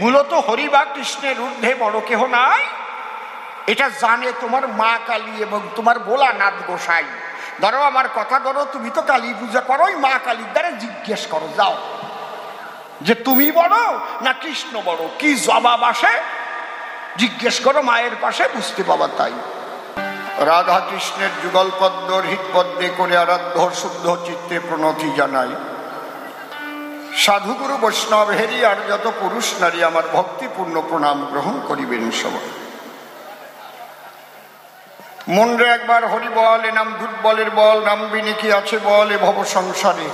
মূলত হরি বা কৃষ্ণের ঊর্ধ্বে বড় কেহ নাই, এটা জানে তোমার মা কালী এবং তোমার ভোলানাথ গোসাই। ধরো আমার কথা ধরো, তুমি তো কালী পূজা করো, ওই মা কালীর দ্বারা জিজ্ঞেস করো যাও যে তুমি বড় না কৃষ্ণ বড়, কি জবাব আসে জিজ্ঞেস করো মায়ের পাশে, বুঝতে পাবা। তাই রাধা কৃষ্ণের যুগল পদ্ম হৃৎপদ্মে করে আরাধ্য শুদ্ধ চিত্তে প্রণতি জানাই। সাধুগুরু বৈষ্ণব হেরি আর যত পুরুষ নারী আমার ভক্তিপূর্ণ প্রণাম গ্রহণ করিবেন সবাই। মনরে একবার হরি বল, এ নাম দুর্বলের বল, নাম বিনে কি আছে বল এ ভব সংসারে।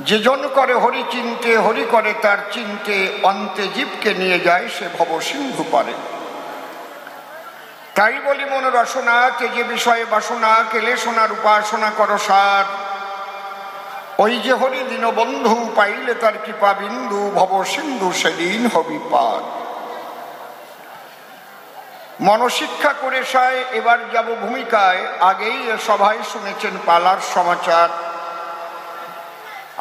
যেজন করে হরি চিনতে, হরি করে তার চিনতে, অন্তে জীবকে নিয়ে যায় সে ভব সিন্ধু পারে। তাই বলি মন রসনা, তেজে বিষয়ে বাসনা, কেলে সোনার উপাসনা করো সার। ওই যে হরি দীনবন্ধু, পাইলে তার কৃপা বিন্দু, ভব সিন্ধু সেদিন হবি পার। মনশিক্ষা করে সায় এবার যাব ভূমিকায়, আগেই এ সভায় শুনেছেন পালার সমাচার।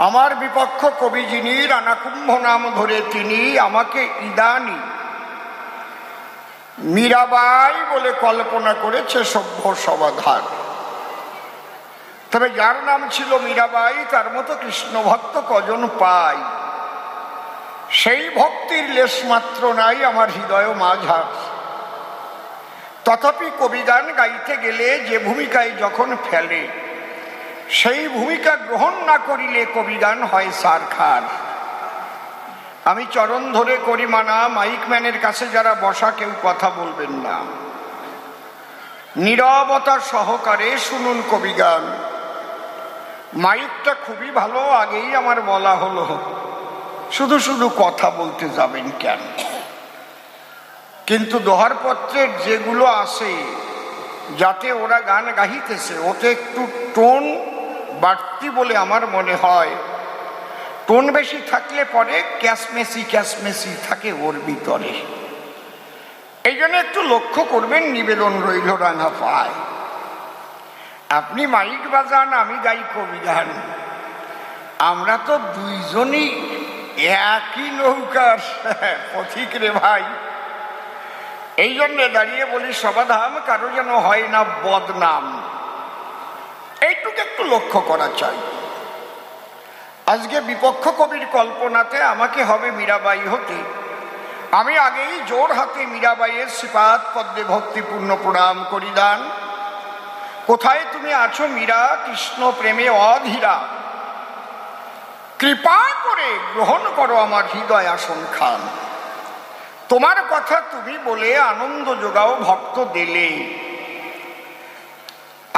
আমার বিপক্ষ কবি যিনি, রানাকুম্ভ নাম ধরে তিনি, আমাকে ইদানি মীরাবাই বলে কল্পনা করেছে সভ্য সমাধান। তবে যার নাম ছিল মীরাবাই তার মতো কৃষ্ণ ভক্ত কজন পাই, সেই ভক্তির লেশ মাত্র নাই আমার হৃদয় মাঝার। তথাপি কবিগান গাইতে গেলে যে ভূমিকায় যখন ফেলে, সেই ভূমিকা গ্রহণ না করিলে কবিগান হয় সারখার। আমি চরণ ধরে করি মানা, মাইকম্যানের কাছে যারা বসা কেউ কথা বলবেন না, নীরবতার সহকারে শুনুন কবিগান। মাইকটা খুবই ভালো, আগেই আমার বলা হলো, শুধু শুধু কথা বলতে যাবেন কেন? কিন্তু দোহারপত্রের যেগুলো আছে, যাতে ওরা গান গাহিতেছে ওতে একটু টোন বাড়তি বলে আমার মনে হয়। টোন বেশি থাকলে পরে ক্যাশমেসি ক্যাশমেসি থাকে ওর ভিতরে। এই জন্য একটু লক্ষ্য করবেন, নিবেদন রইল রাঙা পায়। আপনি মাইক বাজান, আমি গাই কবি গান, আমরা তো দুইজনই একই নৌকার পথিক রে ভাই। এই জন্য দাঁড়িয়ে বলি সমাধান, কারো যেন হয় না বদনাম, এইটুকু একটু লক্ষ্য করা চাই। আজকে বিপক্ষ কবির কল্পনাতে আমাকে হবে মীরাবাই হতে। আমি আগেই জোর হাতে মীরাবাইয়ের শ্রীপাদ পদ্মে ভক্তিপূর্ণ প্রণাম করি দান। কোথায় তুমি আছো মীরা, কৃষ্ণ প্রেমে অধীরা, কৃপা করে গ্রহণ করো আমার হৃদয় আসন খান। তোমার কথা তুমি বলে আনন্দ যোগাও ভক্ত দিলে।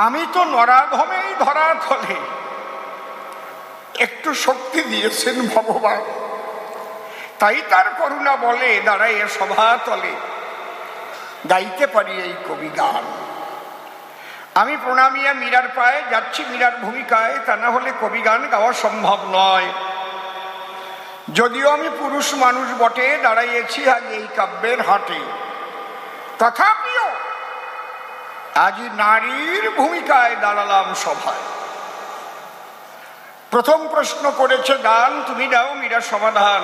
আমি তো নরাধমেই ধরা তলে, একটু শক্তি দিয়েছেন ভগবান, তাই তার করুণা বলে দাঁড়ায় সভা তলে গাইতে পারি এই কবি গান। আমি প্রণামিয়া মীরার পায়ে যাচ্ছি মীরার ভূমিকায়, তা না হলে কবি গান গাওয়া সম্ভব নয়। যদিও আমি পুরুষ মানুষ বটে, দাঁড়াইয়েছি আজ এই কাব্যের হাটে, তথাপিও আজ নারীর ভূমিকায় দাঁড়ালাম সভায়। প্রথম প্রশ্ন করেছে গান, তুমি দাও মীরা সমাধান।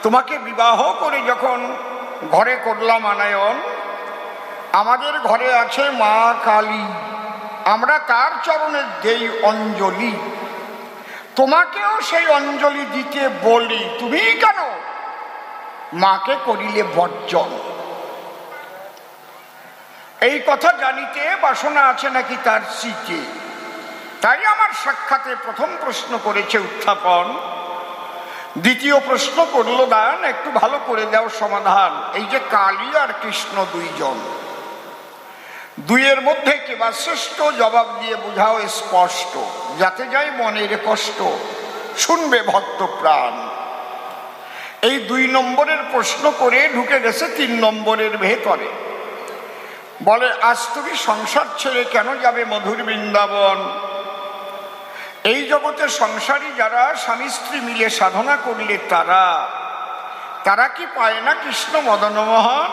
তোমাকে বিবাহ করে যখন ঘরে করলাম আনায়ন, আমাদের ঘরে আছে মা কালী, আমরা তার চরণে দেই অঞ্জলি। তোমাকেও সেই অঞ্জলি দিতে বলি, তুমি কেন মাকে করিলে বর্জন? এই কথা জানিতে বাসনা আছে নাকি তার চিতে, তাই আমার সাক্ষাতে প্রথম প্রশ্ন করেছে উত্থাপন। দ্বিতীয় প্রশ্ন করল দান, একটু ভালো করে দাও সমাধান। এই যে কালী আর কৃষ্ণ দুইজন, দুইয়ের মধ্যে কেবা শ্রেষ্ঠ, জবাব দিয়ে বুঝাও স্পষ্ট, যাতে যায় মনের কষ্ট, শুনবে ভক্ত প্রাণ। এই 2 নম্বরের প্রশ্ন করে ঢুকে গেছে 3 নম্বরের ভেতরে। বলে আজ তুমি সংসার ছেড়ে কেন যাবে মধুর বৃন্দাবন? এই জগতে সংসারী যারা স্বামী স্ত্রী মিলে সাধনা করলে তারা কি পায় না কৃষ্ণ মদনমোহন?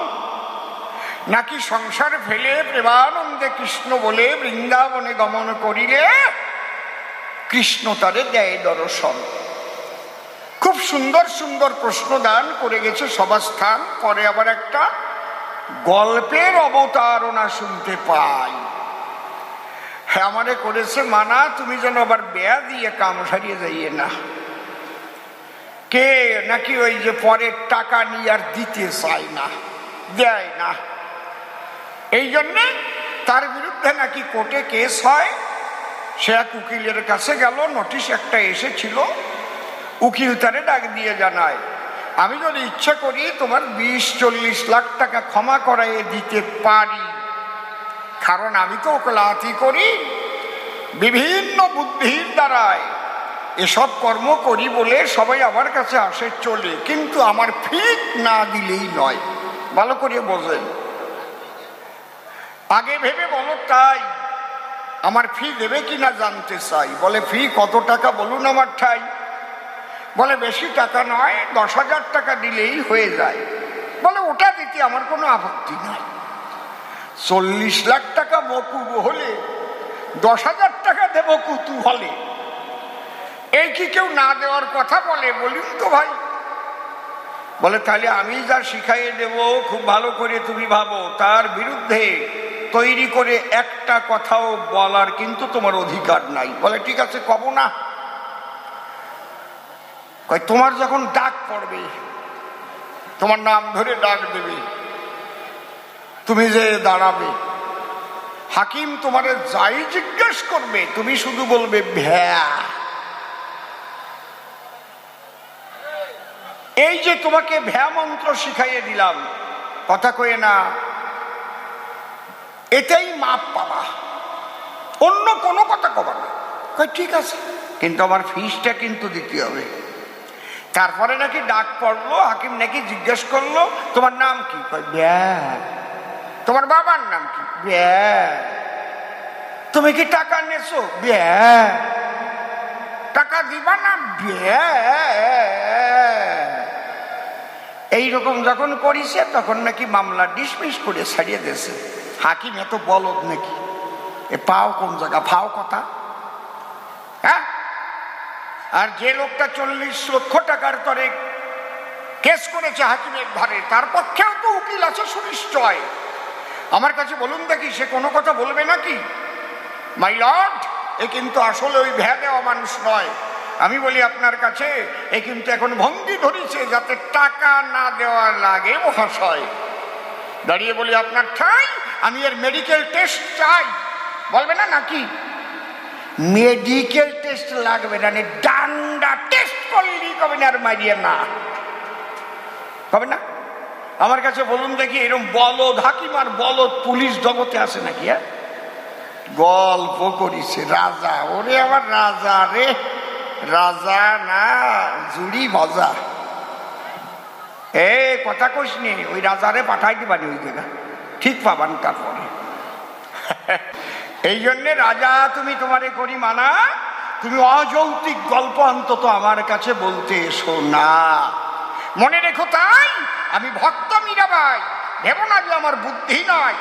নাকি সংসার ফেলে প্রেমানন্দে কৃষ্ণ বলে বৃন্দাবনে গমন করিলে কৃষ্ণ তারে দেয় দর্শন? খুব সুন্দর সুন্দর প্রশ্ন দান করে গেছে সভাস্থান। পরে আবার একটা গল্পের অবতারণা শুনতে পাই। হ্যাঁ, আমারে করেছে মানা, তুমি যেন আবার বেয়া দিয়ে কাম সারিয়ে যাইয়ে না। কে নাকি ওই যে পরের টাকা নিয়ে আর দিতে চায় না, দেয় না, এই জন্যে তার বিরুদ্ধে নাকি কোর্টে কেস হয়। সে এক উকিলের কাছে গেল, নোটিশ একটা এসেছিল, উকিল তারে ডাক দিয়ে জানায়, আমি যদি ইচ্ছা করি তোমার 20-40 লাখ টাকা ক্ষমা করাইয়ে দিতে পারি, কারণ আমি তো ওকালতি করি, বিভিন্ন বুদ্ধির দ্বারায় এসব কর্ম করি বলে সবাই আমার কাছে আসে চলে, কিন্তু আমার ফি না দিলেই নয়। ভালো করে বোঝেন, আগে ভেবে বলো, তাই আমার ফি দেবে কিনা জানতে চাই। বলে ফি কত টাকা বলুন আমার ঠাই। বলে বেশি টাকা নয়, 10,000 টাকা দিলেই হয়ে যায়। বলে ওটা দিতে আমার কোনো আপত্তি নাই। 40 লাখ টাকা মকুব হলে 10,000 টাকা দেব কুতূহলে, এই কি কেউ না দেওয়ার কথা বলে? বলুন তো ভাই। বলে তাহলে আমি যা শিখাইয়ে দেব খুব ভালো করে তুমি ভাবো, তার বিরুদ্ধে তৈরি করে একটা কথাও বলার কিন্তু তোমার অধিকার নাই। বলে ঠিক আছে, কব না। তোমার যখন ডাক পড়বে, তোমার নাম ধরে ডাক দেবে, তুমি যে দাঁড়াবে, হাকিম তোমার যাই জিজ্ঞেস করবে তুমি শুধু বলবে ভ্যা। এই যে তোমাকে ভ্যা মন্ত্র শিখাইয়ে দিলাম, কথা কয়ে না, এতেই মাপ পাবা, অন্য কোনো কথা কবা না। ঠিক আছে, কিন্তু আমার ফিসটা কিন্তু দিতে হবে। তারপরে নাকি ডাক পড়লো, হাকিম নাকি জিজ্ঞেস করলো তোমার নাম কি? ব্যা। তোমার বাবার নাম কি? ব্যা। তুমি কি টাকা নেছো? ব্যা। টাকা দিবা না? ব্যা। এইরকম যখন করিছে তখন নাকি মামলা ডিসমিস করে ছাড়িয়ে দিয়েছে। হাকিম এত বলদ নাকি? এ পাও কোন জায়গা? ফাও কথা। হ্যাঁ, আর যে লোকটা 40 লক্ষ টাকার তরে কেস করেছে হাকিমের ঘরে, তার পক্ষেও তো উকিল আছে সুনিশ্চয়। আমার কাছে বলুন দেখি, সে কোনো কথা বলবে নাকি? মাই লর্ড, এ কিন্তু আসলে ওই ভ্যা দেওয়া মানুষ নয়। আমি বলি আপনার কাছে, এ কিন্তু এখন ভঙ্গি ধরেছে যাতে টাকা না দেওয়া লাগে মহাশয়। দাঁড়িয়ে বলি আপনার ঠাই, আমি এর মেডিকেল টেস্ট চাই। বলবে না নাকি? মেডিকেল টেস্ট লাগবে না, ডান্ডা টেস্ট করলেই কবে না, আর মারিয়ে না কবে না। আমার কাছে বলুন দেখি, এরকম বলদ হাকিম আর বলদ পুলিশ জগতে আছে নাকি? হ্যাঁ, গল্প করিছে রাজা। ওরে আমার রাজা রে, রাজা না জুড়ি মজা। এ কথা কইস নি, ওই রাজারে পাঠাই দিবানি ওই জায়গা, ঠিক পাবান তারপরে। এই জন্যে রাজা তুমি, তোমারে করি মানা, তুমি অযৌক্তিক গল্প অন্তত আমার কাছে বলতে এসো না। মনে রেখো, তাই আমি ভক্ত মীরাবাই, ভেবো না যে আমার বুদ্ধি নাই।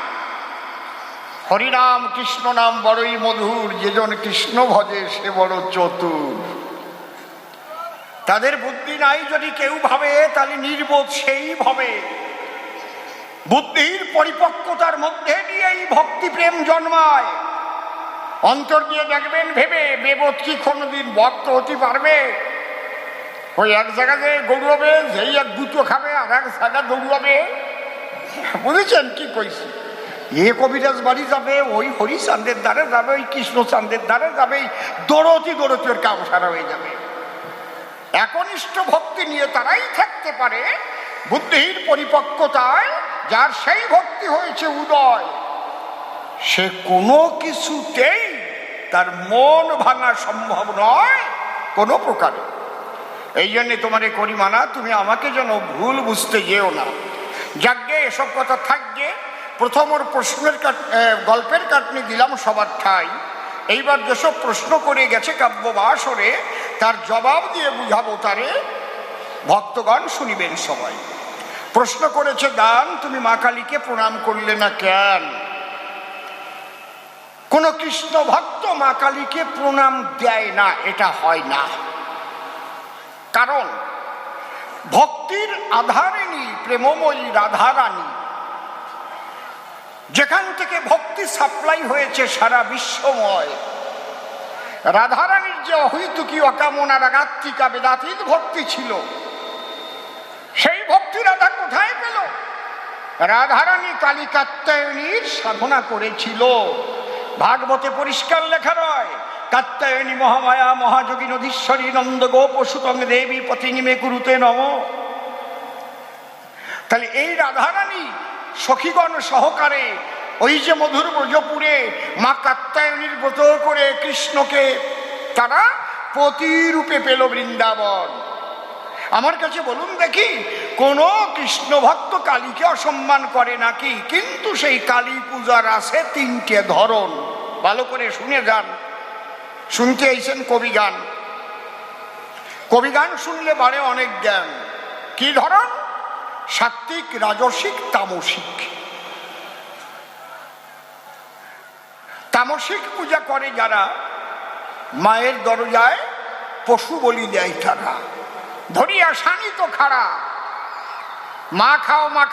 হরিনাম কৃষ্ণ নাম বড়ই মধুর, যেজন কৃষ্ণ ভজে সে বড় চতুর। তাদের বুদ্ধি নাই যদি কেউ ভাবে, তাহলে নির্বোধ সেই ভাবে। বুদ্ধির পরিপক্কতার মধ্যে দিয়েই ভক্তি প্রেম জন্মায়। অন্তর দিয়ে দেখবেন ভেবে, বেবোধ কি কোনোদিন ভক্ত হতে পারবে? ওই এক জায়গাতে দৌড়াবে, যেই এক দুটো খাবে আর এক জায়গা দৌড়াবে। বুঝেছেন কি কইছি? এ কবিরাজ বাড়ি যাবে, ওই হরিচাঁদের দ্বারে যাবে, ওই কৃষ্ণচাঁদের দ্বারে যাবে, দৌড়তি দৌড়তি ওর কাম সারা হয়ে যাবে। একনিষ্ঠ ভক্তি নিয়ে তারাই থাকতে পারে বুদ্ধির পরিপক্কতায়, যার সেই ভক্তি হয়েছে উদয়। সে কোনো কিছুতেই তার মন ভাঙা সম্ভব নয় কোনো প্রকারে। এই জন্যে তোমারে করি মানা, তুমি আমাকে যেন ভুল বুঝতে যেও না। যাকে এসব কথা থাকবে, প্রথম ওর প্রশ্নের গল্পের কাটনি দিলাম সবার ঠাই। এইবার যেসব প্রশ্ন করে গেছে কাব্যবাসরে, তার জবাব দিয়ে বুঝাবো তারে, ভক্তগণ শুনিবেন সবাই। প্রশ্ন করেছে দান, তুমি মা কালীকে প্রণাম করলে না কেন? কোন কৃষ্ণ ভক্ত মা কালীকে প্রণাম দেয় না, এটা হয় না। কারণ ভক্তির আধারিণী প্রেমময়ী রাধারানী, যেখান থেকে ভক্তি সাপ্লাই হয়েছে সারা বিশ্বময়। রাধারানীর যে অহৈতুকী অকামনা রাগাত্মিকা বেদাতীত ভক্তি ছিল, সেই ভক্তি রাধা কোথায় পেল? রাধারানী কালী কাত্যায়নীর সাধনা করেছিল। ভাগবতে পরিষ্কার লেখা রয়, কাত্যায়নী মহামায়া মহাযোগী নদীশ্বরী নন্দ গোপ সুতং দেবী পতিনিমে কুরুতে নম। তাহলে এই রাধারানী সখীগণ সহকারে ওই যে মধুর ব্রজপুরে মা কাত্যায়নীর ব্রত করে কৃষ্ণকে তারা পতিরূপে পেল বৃন্দাবন। আমার কাছে বলুন দেখি, কোন কৃষ্ণ ভক্ত কালীকে অসম্মান করে নাকি? কিন্তু সেই কালী পূজার আছে তিনটে ধরন। ভালো করে শুনে যান। শুনতে আইছেন কবিগান, কবিগান শুনলে বাড়ে অনেক জ্ঞান। কি ধরন? সাত্ত্বিক, রাজসিক, তামসিক। তামসিক পূজা করে যারা, মায়ের দরজায় পশু বলি দেয় তারা, ধরিয়া সানি তো খাড়া, মা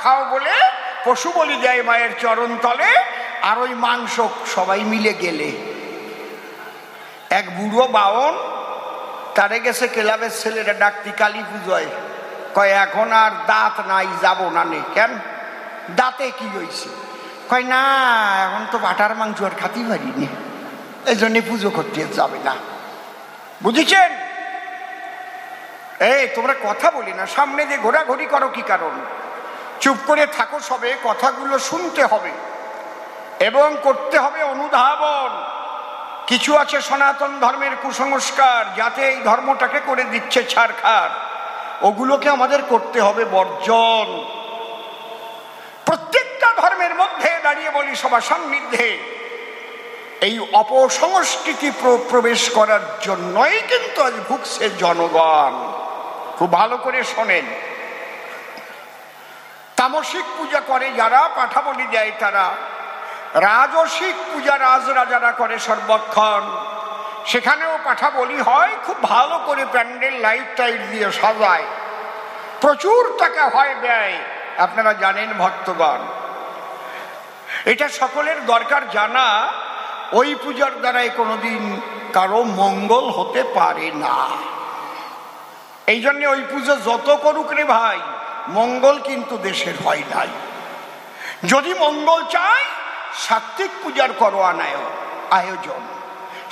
খাও বলে পশু বলি দেয় মায়ের চরণ তলে। আর ওই মাংস সবাই মিলে গেলে, এক বুড়ো বাউন তারে গেছে ক্লাবের ছেলেরা ডাকতি কালী পুজোয়, কয় এখন আর দাঁত নাই, যাব না নে। কেন? দাঁতে কি হয়েছে? কয় না, এখন তো বাটার মাংস আর খাতি পারিনি, এই জন্য পুজো করতে যাবে না। বুঝেছেন? এই তোমরা কথা বলি না, সামনে যে ঘোরাঘুরি করো কি কারণ? চুপ করে থাকো সবে, কথাগুলো শুনতে হবে এবং করতে হবে অনুধাবন। কিছু আছে সনাতন ধর্মের কুসংস্কার, যাতে এই ধর্মটাকে করে দিচ্ছে ছারখার, ওগুলোকে আমাদের করতে হবে বর্জন। প্রত্যেকটা ধর্মের মধ্যে দাঁড়িয়ে বলি সবার সান্নিধ্যে, এই অপসংস্কৃতি প্রবেশ করার জন্যই কিন্তু আজ ভুগছে জনগণ। খুব ভালো করে শোনেন। তামসিক পূজা করে যারা, পাঠা বলি দেয় তারা, রাজসিক পূজা রাজরাজারা করে সর্বক্ষণ, সেখানেও পাঠা বলি হয়, খুব ভালো করে প্যান্ডেল লাইট টাইট দিয়ে সাজায়, প্রচুর টাকা হয় ব্যয়। আপনারা জানেন ভক্তগণ, এটা সকলের দরকার জানা। ওই পূজার দ্বারাই কোনোদিন কারো মঙ্গল হতে পারে না। এই জন্য ওই পুজো যত করুক রে ভাই, মঙ্গল কিন্তু দেশের হয় নাই। যদি মঙ্গল চাই, সাত্ত্বিক পূজার করো আয়োজন।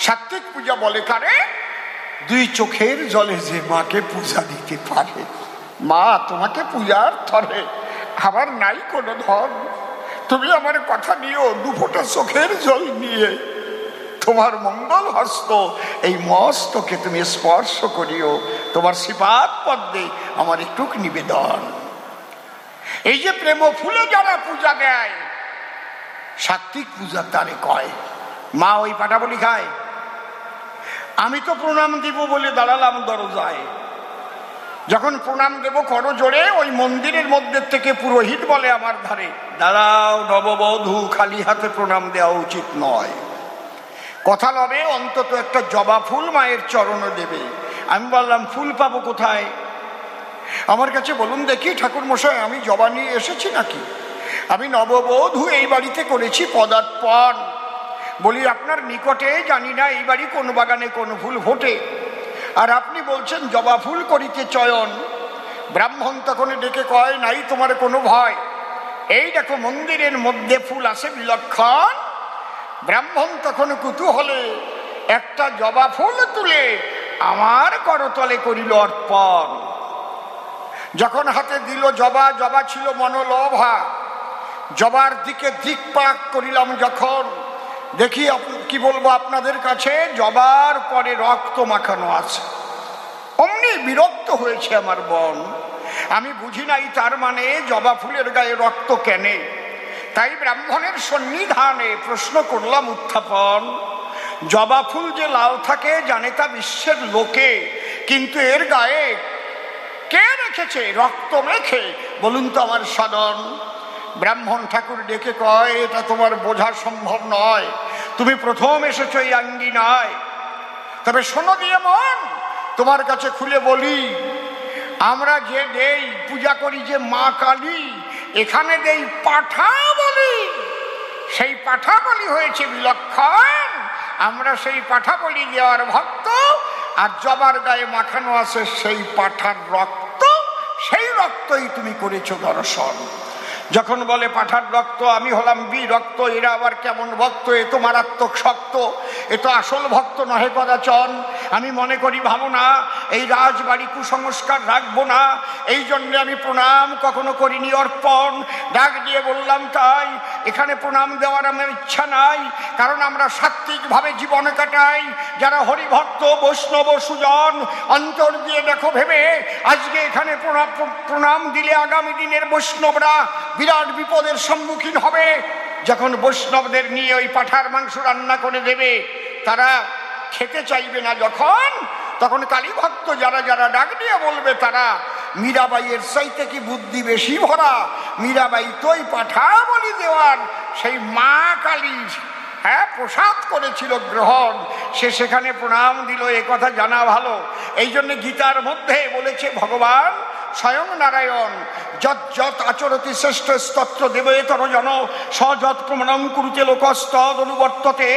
সাত্ত্বিক পূজা বলে কারে? দুই চোখের জলে যে মাকে পূজা দিতে পারে। মা তোমাকে পূজার ধরে, আমার নাই কোনো ধন, তুমি আমার কথা নিও, দু ফোঁটা চোখের জল নিয়ে তোমার মঙ্গল হস্ত এই মস্তকে তুমি স্পর্শ করিও, তোমার শ্রীপাদ পদ্মে আমার একটুক নিবেদন। এই যে প্রেম ফুলে যারা পূজা দেয়, সাত্ত্বিক পূজা তারে কয়। মা ওই পাটা বলি খায়, আমি তো প্রণাম দিব বলে দাঁড়ালাম দরজায়, যখন প্রণাম দেব করো জোরে, ওই মন্দিরের মধ্যে থেকে পুরোহিত বলে আমার ধারে, দাঁড়াও নববধূ, খালি হাতে প্রণাম দেওয়া উচিত নয়, কথা লবে, অন্তত একটা জবা ফুল মায়ের চরণে দেবে। আমি বললাম ফুল পাবো কোথায়? আমার কাছে বলুন দেখি ঠাকুর মশাই, আমি জবা নিয়ে এসেছি নাকি? আমি নববধূ, এই বাড়িতে করেছি পদার্পণ। বলি আপনার নিকটে জানি না এই বাড়ি কোন বাগানে কোন ফুল ফোটে, আর আপনি বলছেন জবা ফুল করিতে চয়ন। ব্রাহ্মণ তখন ডেকে কয়, নাই তোমার কোনো ভয়, এই দেখো মন্দিরের মধ্যে ফুল আছে বিলক্ষণ। ব্রাহ্মণ তখন কুতূহলে একটা জবা ফুল তুলে আমার করতলে করিল অর্পণ। যখন হাতে দিল জবা, জবা ছিল মনোলোভা, জবার দিকে দিকপাক করিলাম যখন, দেখি কি বলবো আপনাদের কাছে, জবার পরে রক্ত মাখানো আছে। অমনি বিরক্ত হয়েছে আমার মন। আমি বুঝি নাই তার মানে জবা ফুলের গায়ে রক্ত কেনে। তাই ব্রাহ্মণের সন্নিধানে প্রশ্ন করলাম উত্থাপন, জবা ফুল যে লাল থাকে জানে তা বিশ্বের লোকে, কিন্তু এর গায়ে কে রেখেছে রক্ত মেখে, বলুন তো আমার সাধন। ব্রাহ্মণ ঠাকুর ডেকে কয়, এটা তোমার বোঝা সম্ভব নয়, তুমি প্রথম এসেছো এই আঙ্গিনায়। তবে শোনো দিয়ে মন, তোমার কাছে খুলে বলি, আমরা যে দেই পূজা করি যে মা কালী, এখানে দেই পাঠা বলি। সেই পাঠা বলি হয়েছে বিলক্ষণ। আমরা সেই পাঠা বলি দেওয়ার ভক্ত। আর জবার গায়ে মাখানো আছে সেই পাঠার রক্ত, সেই রক্তই তুমি করেছো দর্শন। যখন বলে পাঠার রক্ত, আমি হলাম রক্ত, এরা আবার কেমন ভক্ত, এ তো মারাত্মক শক্ত, এ তো আসল ভক্ত নহে কদাচন। আমি মনে করি ভাবো না এই রাজবাড়ি কুসংস্কার রাখবো না, এই জন্য আমি প্রণাম কখনো করিনি অর্পণ। ডাক দিয়ে বললাম তাই, এখানে প্রণাম দেওয়ার আমার ইচ্ছা নাই, কারণ আমরা সাত্ত্বিকভাবে জীবন কাটাই। যারা হরিভক্ত বৈষ্ণব সুজন, অন্তর দিয়ে দেখো ভেবে, আজকে এখানে প্রণাম দিলে আগামী দিনের বৈষ্ণবরা বিরাট বিপদের সম্মুখীন হবে। যখন বৈষ্ণবদের নিয়ে ওই পাঠার মাংস রান্না করে দেবে, তারা খেতে চাইবে না যখন, তখন কালী ভক্ত যারা যারা ডাক দিয়ে বলবে তারা, মীরাবাইয়ের চাইতে কি বুদ্ধি বেশি ভরা? মীরাবাই তোই পাঠা বলি দেওয়ার সেই মা কালীর প্রসাদ করেছিল গ্রহণ, সে সেখানে প্রণাম দিল, এ কথা জানা ভালো। এই জন্য গীতার মধ্যে বলেছে ভগবান স্বয়ং নারায়ণ, যৎ যৎ আচরতি শ্রেষ্ঠ স্তত্র দেবেতর জন সযৎ প্রমাণং কুরুতে লোকস্তদ অনুবর্ততে।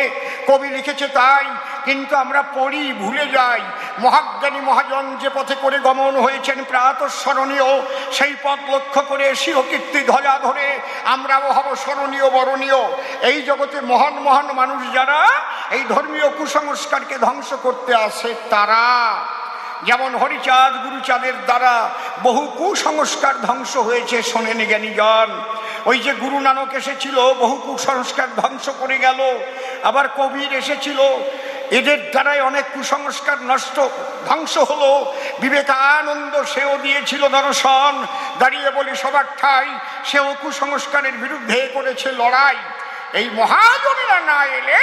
কবি লিখেছে তাই, কিন্তু আমরা পড়ি ভুলে যাই। মহাজ্ঞানী মহাজন যে পথে করে গমন হয়েছেন প্রাতঃস্মরণীয়, সেই পথ লক্ষ্য করে শিরকীর্তি ধ্বজা ধরে আমরাও হব স্মরণীয় বরণীয়। এই জগতে মহান মহান মানুষ যারা এই ধর্মীয় কুসংস্কারকে ধ্বংস করতে আসে, তারা যেমন হরিচাঁদ গুরুচাঁদের দ্বারা বহু কুসংস্কার ধ্বংস হয়েছে, শোনেন জ্ঞানীজন। ওই যে গুরু নানক এসেছিল, বহু কুসংস্কার ধ্বংস করে গেল। আবার কবির এসেছিল, এদের দ্বারাই অনেক কুসংস্কার ধ্বংস হলো। বিবেকানন্দ সেও দিয়েছিল দর্শন, দাঁড়িয়ে বলি সবার ঠাই, সেও কুসংস্কারের বিরুদ্ধে করেছে লড়াই। এই মহাজনেরা না এলে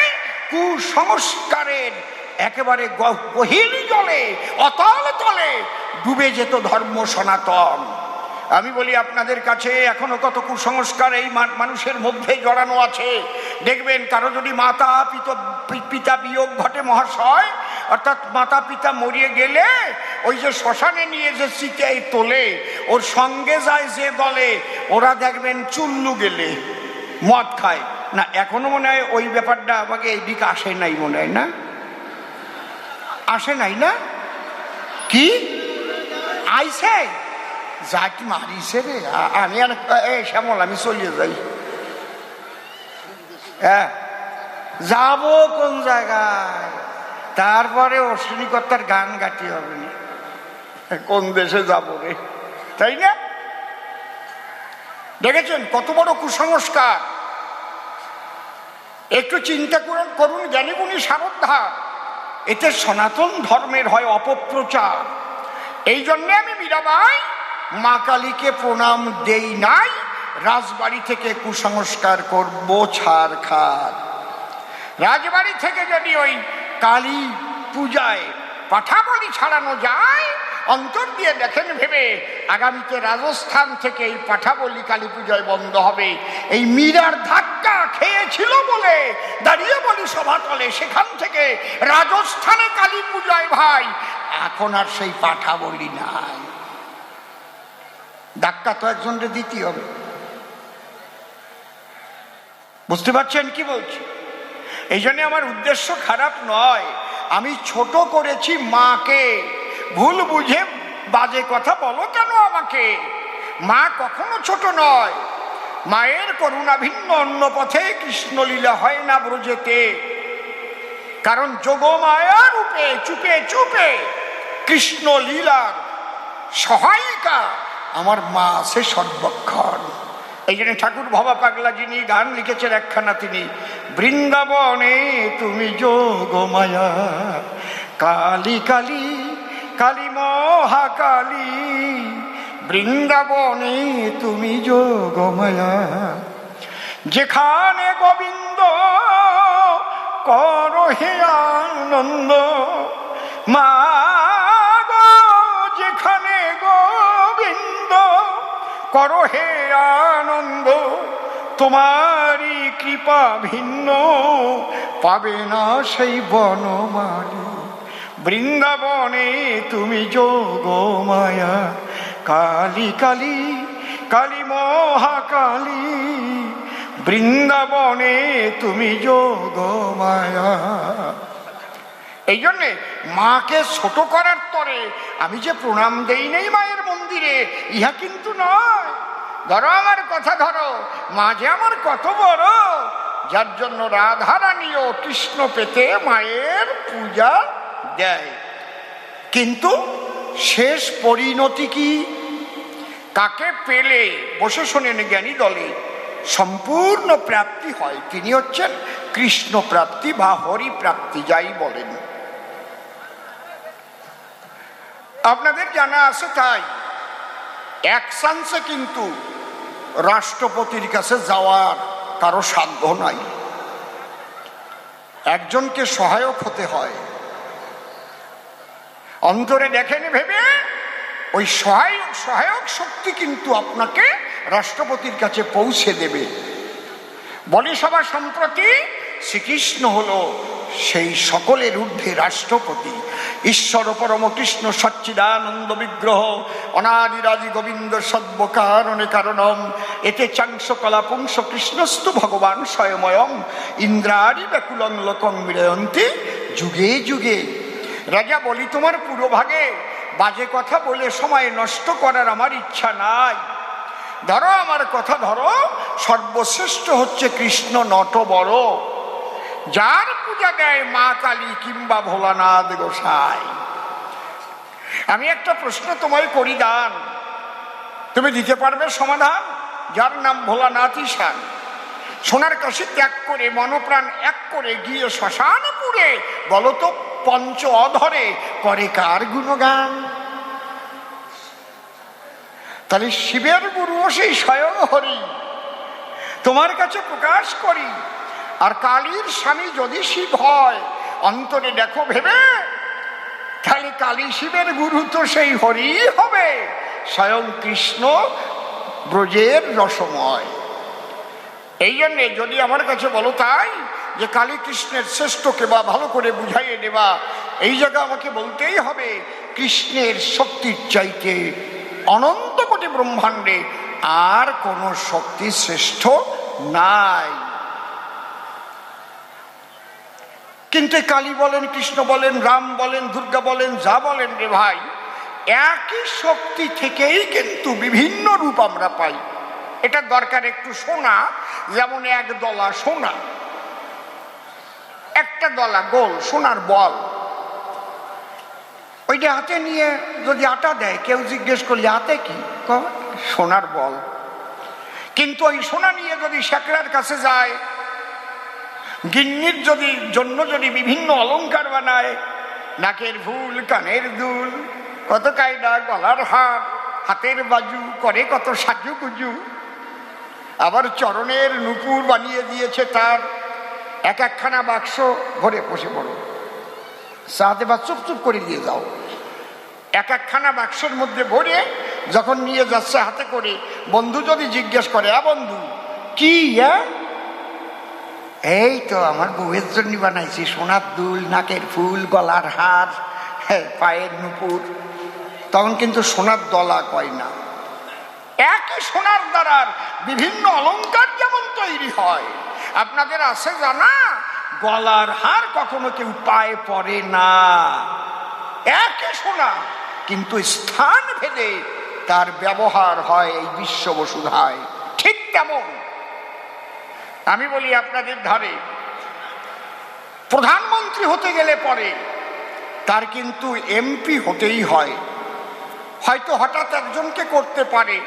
কুসংস্কারের একেবারে গহীন জলে অতল তলে ডুবে যেত ধর্ম সনাতন। আমি বলি আপনাদের কাছে, এখনো কত কুসংস্কার এই মানুষের মধ্যে জড়ানো আছে। দেখবেন কারো যদি মাতা পিতা বিয়োগ ঘটে মহাশয়, অর্থাৎ মাতা পিতা মরিয়ে গেলে ওই যে শ্মশানে নিয়ে যে চিতায় তোলে, ওর সঙ্গে যায় যে দলে, ওরা দেখবেন চুল্লু গেলে মদ খায় না। এখনো মনে হয় ওই ব্যাপারটা আমাকে এই দিকে আসে নাই, মনে হয় না, আসে নাই না? কি আইসে জাট মারিছে রে, আমি আর শ্যামল আমি চলিয়ে যাই। হ্যাঁ, যাব কোন জায়গায়, তারপরে অশ্বিনীকর্তার গান গাটি হবে না, কোন দেশে যাব রে, তাই না? দেখেছেন কত বড় কুসংস্কার। একটু চিন্তা করুন জ্ঞানীগুণী সারদ্ধা, এতে সনাতন ধর্মের হয় অপপ্রচার। এই জন্যে আমি মীরাবাই মা কালীকে প্রণাম দেই নাই, রাজবাড়ি থেকে কুসংস্কার করব ছাড় খার। রাজবাড়ি থেকে যদি ওই কালী পূজায় পাঠা বলি ছাড়ানো যায়, অন্তর দিয়ে দেখেন ভেবে, আগামীতে রাজস্থান থেকে এই পাঠা বলি কালী পূজায় বন্ধ হবে। এই মীরার ধাক্কা খেয়েছিল বলে দাঁড়িয়ে বলি সভাতলে, সেখান থেকে রাজস্থানে কালী পূজায় ভাই এখন আর সেই পাঠা বলি নাই। ধাক্কা তো একজনকে দিতে হবে, বুঝতে পারছেন কি বলছি? এই জন্য আমার উদ্দেশ্য খারাপ নয়, আমি ছোট করেছি মাকে। ভুল বুঝে বাজে কথা বলো কেন আমাকে? মা কখনো ছোট নয়। মায়ের করুণা ভিন্ন অন্য পথে কৃষ্ণলীলা হয় না ব্রজেতে। কারণ যোগমায়া রূপে চুপে চুপে কৃষ্ণলীলার সহায়িকা আমার মা আছে সর্বক্ষণ। এই জন্য ঠাকুর ভবা পাগলা যিনি গান লিখেছেন একখানা, তিনি বৃন্দাবনে তুমি যোগমায়া কালী কালী কালী মহাকালী, বৃন্দাবনে তুমি যোগমায়া, যেখানে গোবিন্দ করো হে আনন্দ, মা গো যেখানে গোবিন্দ করো হে আনন্দ, তোমারই কৃপা ভিন্ন পাবে না সেই বনমালী, বৃন্দাবনে তুমি যোগমায়া কালী কালী কালী মহাকালী, বৃন্দাবনে তুমি যোগ মায়া। এই জন্যে মাকে ছোট করার তরে আমি যে প্রণাম দেই নেই মায়ের মন্দিরে, ইহা কিন্তু নয়। ধরো আমার কথা ধরো, মা যে আমার কত বড়, যার জন্য রাধারানীও কৃষ্ণ পেতে মায়ের পূজা দেয়। কিন্তু শেষ পরিণতি কি? কাকে পেলে, বসে শোনেন জ্ঞানী দলে, সম্পূর্ণ প্রাপ্তি হয়, তিনি হচ্ছেন কৃষ্ণ প্রাপ্তি বা হরি প্রাপ্তি, যাই বলেন। আপনাদের জানা আছে তাই এক চান্সে কিন্তু রাষ্ট্রপতির কাছে যাওয়ার কারো সাধ্য নাই, একজনকে সহায়ক হতে হয়। অন্তরে দেখেন ভেবে ওই সহায়ক শক্তি কিন্তু আপনাকে রাষ্ট্রপতির কাছে পৌঁছে দেবে। বলি সভা সম্প্রতি শ্রীকৃষ্ণ হলো সেই সকলের ঊর্ধ্বে রাষ্ট্রপতি, ঈশ্বর পরম কৃষ্ণ সচ্চিদানন্দ বিগ্রহ, অনাদিরাজি গোবিন্দ সদ্বকারণে কারণম, এতে চাংশ কলা পুংস কৃষ্ণস্তু ভগবান স্বয়ময়ম, ইন্দ্রারি ব্যাকুলং লোকং মিলয়ন্তি যুগে যুগে। রাজা বলি তোমার পুরোভাগে বাজে কথা বলে সময় নষ্ট করার আমার ইচ্ছা নাই। ধরো আমার কথা ধরো, সর্বশ্রেষ্ঠ হচ্ছে কৃষ্ণ নট বড়, যার পূজা দেয় মা কালী কিংবা ভোলানাথ গোসাই। আমি একটা প্রশ্ন তোমায় করি, দান তুমি দিতে পারবে সমাধান? যার নাম ভোলানাথ ঈশান, সোনার কাশি ত্যাগ করে মনপ্রাণ এক করে গিয়ে শ্মশানপুরে বলো তো পঞ্চ অধরে করে কার গুণগান? তাহলে শিবের গুরুও সেই স্বয়ং হরি, তোমার কাছে প্রকাশ করি। আর কালীর স্বামী যদি শিব হয়, অন্তরে দেখো ভেবে, তাহলে কালী শিবের গুরু তো সেই হরি হবে, স্বয়ং কৃষ্ণ ব্রজের রসময়। এই জন্যে যদি আমার কাছে বলো তাই যে কালী কৃষ্ণের শ্রেষ্ঠকে বা ভালো করে বুঝাইয়ে দেবা, এই জায়গা আমাকে বলতেই হবে কৃষ্ণের শক্তির চাইতে অনন্ত কোটি ব্রহ্মাণ্ডে আর কোন শক্তি শ্রেষ্ঠ নাই। কিন্তু কালী বলেন, কৃষ্ণ বলেন, রাম বলেন, দুর্গা বলেন, যা বলেন রে ভাই, একই শক্তি থেকেই কিন্তু বিভিন্ন রূপ আমরা পাই। এটা দরকার একটু শোনা, যেমন এক দলা সোনা, একটা দলা গোল সোনার বল, ওইটা হাতে নিয়ে যদি আটা দেয়, কেউ জিজ্ঞেস করলে হাতে কি, সোনার বল। কিন্তু ওই সোনা নিয়ে যদি শেকড়ার কাছে যায়, গিন্নির জন্য যদি বিভিন্ন অলংকার বানায়, নাকের ফুল, কানের দুল, কত কায়দা, গলার হার, হাতের বাজু করে কত সাজুগুজু, আবার চরণের নুপুর বানিয়ে দিয়েছে, তার এক একখানা বাক্স ভরে বসে পড়ো, সাথে বা চুপ চুপ করে দিয়ে যাও, এক একখানা বাক্সের মধ্যে ভরে যখন নিয়ে যাচ্ছে হাতে করে, বন্ধু যদি জিজ্ঞেস করে, বন্ধু কি? এই তো আমার বউয়ের জন্য বানাইছি, সোনার দুল, নাকের ফুল, গলার হার, পায়ের নুপুর। তখন কিন্তু সোনার দলা কয় না। একই সোনার দ্বারা বিভিন্ন অলংকার যেমন তৈরি হয়, আপনাদের আছে জানা, গলার হার কখনো কেউ পায়ে পরে না। একই সোনা, কিন্তু স্থান ভেদে তার ব্যবহার হয় এই বিশ্ব বসুধায়। ঠিক তেমন আমি বলি আপনাদের ধারে প্রধানমন্ত্রী হতে গেলে পরে তার কিন্তু এমপি হতেই হয়। হয়তো হঠাৎ একজনকে করতে পারে,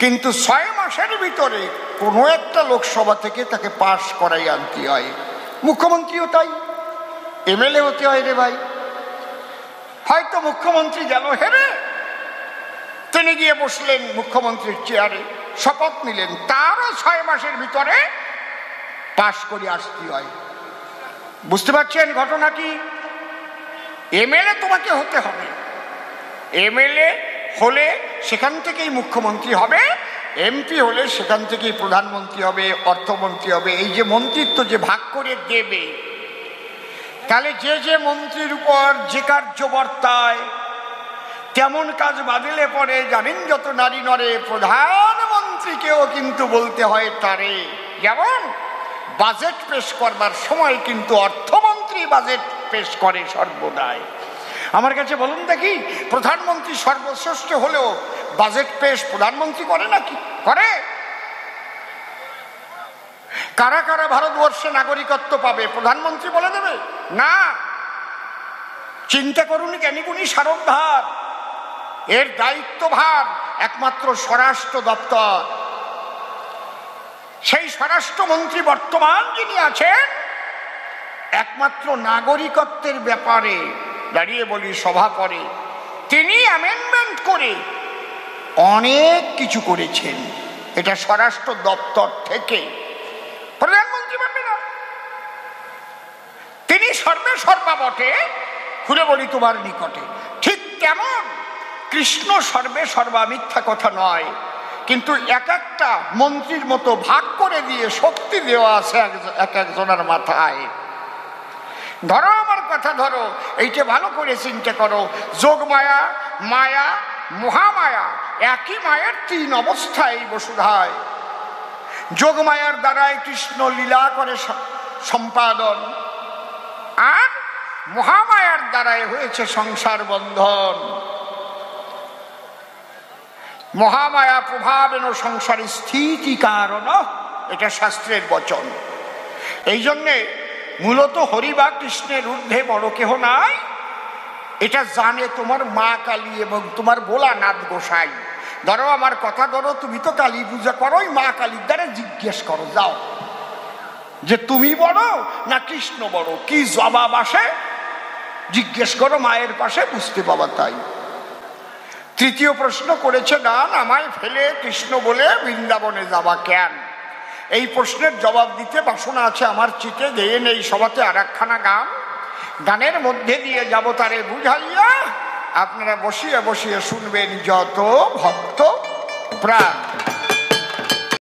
কিন্তু 6 মাসের ভিতরে কোনো একটা লোকসভা থেকে তাকে পাশ করাই আনতে হয়। মুখ্যমন্ত্রীও তাই, এমএলএ হতে হয় রে ভাই। হয়তো মুখ্যমন্ত্রী গেল হেরে, তিনি গিয়ে বসলেন মুখ্যমন্ত্রীর চেয়ারে, শপথ নিলেন, তারও 6 মাসের ভিতরে পাশ করে আসতে হয়। বুঝতে পারছেন ঘটনা কি? এমএলএ তোমাকে হতে হবে, এমএলএ হলে সেখান থেকেই মুখ্যমন্ত্রী হবে, এমপি হলে সেখান থেকেই প্রধানমন্ত্রী হবে, অর্থমন্ত্রী হবে। এই যে মন্ত্রিত্ব যে ভাগ করে দেবে, তাহলে যে যে মন্ত্রীর উপর যে কার্য বর্তায় তেমন কাজ বাদিলে পরে জানেন যত নারী নরে প্রধানমন্ত্রীকেও কিন্তু বলতে হয় তারে। যেমন বাজেট পেশ করবার সময় কিন্তু অর্থমন্ত্রী বাজেট পেশ করে সর্বদাই। আমার কাছে বলুন দেখি, প্রধানমন্ত্রী সর্বশ্রেষ্ঠ হলেও বাজেট পেশ প্রধানমন্ত্রী করে নাকি? করে? কারা কারা ভারতবর্ষে নাগরিকত্ব পাবে প্রধানমন্ত্রী বলে দেবে? না। চিন্তা করুন জ্ঞানীগুণী সারোদ্ধার, এর দায়িত্বভার একমাত্র স্বরাষ্ট্র দপ্তর। সেই স্বরাষ্ট্রমন্ত্রী বর্তমান যিনি আছেন, একমাত্র নাগরিকত্বের ব্যাপারে দাঁড়িয়ে বলি সভা করে তিনি অ্যামেন্ডমেন্ট করে অনেক কিছু করেছেন। এটা স্বরাষ্ট্র দপ্তর থেকে, প্রধানমন্ত্রী পারবে না। তিনি সর্বে সর্বা বটে, খুলে বলি তোমার নিকটে। ঠিক তেমন কৃষ্ণ সর্বে সর্বা মিথ্যা কথা নয়, কিন্তু এক একটা মন্ত্রীর মতো ভাগ করে দিয়ে শক্তি দেওয়া আছে এক একজনের মাথায়। ধরো আমার কথা ধরো, এইটা ভালো করে চিন্তা করো। যোগমায়া, মায়া, মহামায়া একই মায়ের তিন অবস্থায় বসুধায়। যোগমায়ার দ্বারাই কৃষ্ণ লীলা করে সম্পাদন, আর মহামায়ার দ্বারাই হয়েছে সংসার বন্ধন। মহামায়া প্রভাবেন সংসার স্থিতি কারণ, এটা শাস্ত্রের বচন। এই জন্যে মূলত হরি বা কৃষ্ণের ঊর্ধ্বে বড় কেহ নাই, এটা জানে তোমার মা কালী এবং তোমার ভোলানাথ গোসাই। ধরো আমার কথা ধরো, তুমি তো কালী পূজা করো, ওই মা কালীর দ্বারা জিজ্ঞেস করো যাও যে তুমি বড় না কৃষ্ণ বড়, কি জবাব আসে জিজ্ঞেস করো মায়ের পাশে, বুঝতে পাবা। তাই তৃতীয় প্রশ্ন করেছে গান, আমায় ফেলে কৃষ্ণ বলে বৃন্দাবনে যাবা কেন? এই প্রশ্নের জবাব দিতে বাসনা আছে আমার চিতে, গেয়ে নেই সভাতে আর একখানা গান। গানের মধ্যে দিয়ে যাব তারে বুঝাইয়া, আপনারা বসিয়ে বসিয়ে শুনবেন যত ভক্ত প্রাণ।